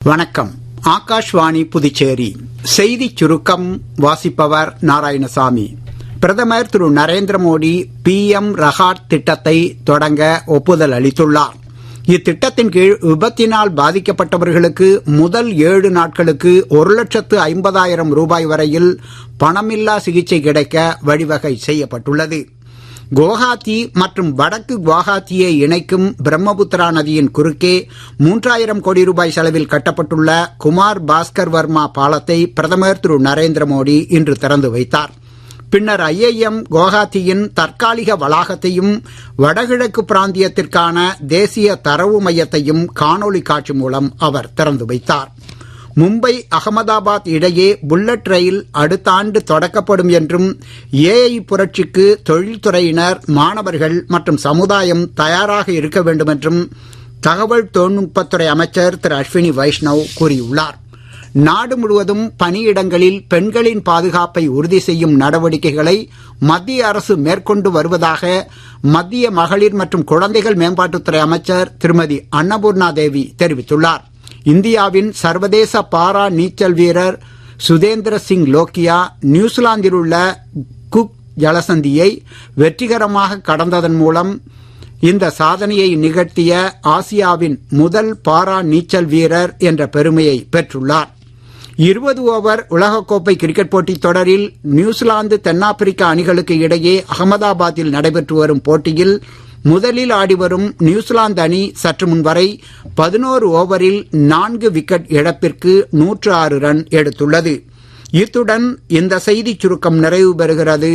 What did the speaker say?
வணக்கம். ஆகாஷ்வாணி புதுச்சேரி செய்திச் சுருக்கம் வாசிப்பவர் நாராயணசாமி. பிரதமர் திரு நரேந்திர மோடி PM ரஹாட் திட்டத்தை தொடங்க ஒப்புதல் அளித்துள்ளார். இத்திட்டத்தின் கீழ் விபத்தினால் பாதிக்கப்பட்டவர்களுக்கு முதல் 7 நாட்களுக்கு 1,50,000 ரூபாய் வரையில் பணமில்லா சிகிச்சை கிடைக்க வழிவகை செய்யப்பட்டுள்ளது. குவஹாத்தி மற்றும் வடக்கு குவஹாத்தியை இணைக்கும் பிரம்மபுத்திரா நதியின் குறுக்கே 3,000 கோடி ரூபாய் செலவில் கட்டப்பட்டுள்ள குமார் பாஸ்கர் வர்மா பாலத்தை பிரதமர் திரு நரேந்திர மோடி இன்று திறந்து வைத்தார். பின்னர் IIM குவஹாத்தியின் தற்காலிக வளாகத்தையும் வடகிழக்கு பிராந்தியத்திற்கான தேசிய தரவு மையத்தையும் காணொலி காட்சி மூலம் அவர் திறந்து வைத்தார். மும்பை அகமதாபாத் இடையே புல்லட் ரயில் அடுத்த ஆண்டு தொடக்கப்படும் என்றும் AI புரட்சிக்கு தொழில்துறையினர், மாணவர்கள் மற்றும் சமுதாயம் தயாராக இருக்க வேண்டும் என்றும் தகவல் தொழில்நுட்பத்துறை அமைச்சர் திரு அஸ்வினி வைஷ்ணவ் கூறியுள்ளார். நாடு முழுவதும் பணியிடங்களில் பெண்களின் பாதுகாப்பை உறுதி செய்யும் நடவடிக்கைகளை மத்திய அரசு மேற்கொண்டு வருவதாக மத்திய மகளிர் மற்றும் குழந்தைகள் மேம்பாட்டுத்துறை அமைச்சர் திருமதி அன்னபூர்ணா தேவி தெரிவித்துள்ளார். இந்தியாவின் சர்வதேச பாரா நீச்சல் வீரர் சுதேந்திர சிங் லோக்கியா நியூசிலாந்தில் உள்ள குக் ஜலசந்தியை வெற்றிகரமாக கடந்ததன் மூலம் இந்த சாதனையை நிகழ்த்திய ஆசியாவின் முதல் பாரா நீச்சல் வீரர் என்ற பெருமையை பெற்றுள்ளார். 20 ஓவர் உலகக்கோப்பை கிரிக்கெட் போட்டித் தொடரில் நியூசிலாந்து தென்னாப்பிரிக்கா அணிகளுக்கு இடையே அகமதாபாத்தில் நடைபெற்று வரும் போட்டியில் முதலில் ஆடிவரும் நியூசிலாந்து அணி சற்று முன் வரை 11 ஓவரில் 4 விக்கெட் இழப்பிற்கு 106 ரன் எடுத்துள்ளது. இத்துடன் இந்த செய்திச் சுருக்கம் நிறைவு பெறுகிறது.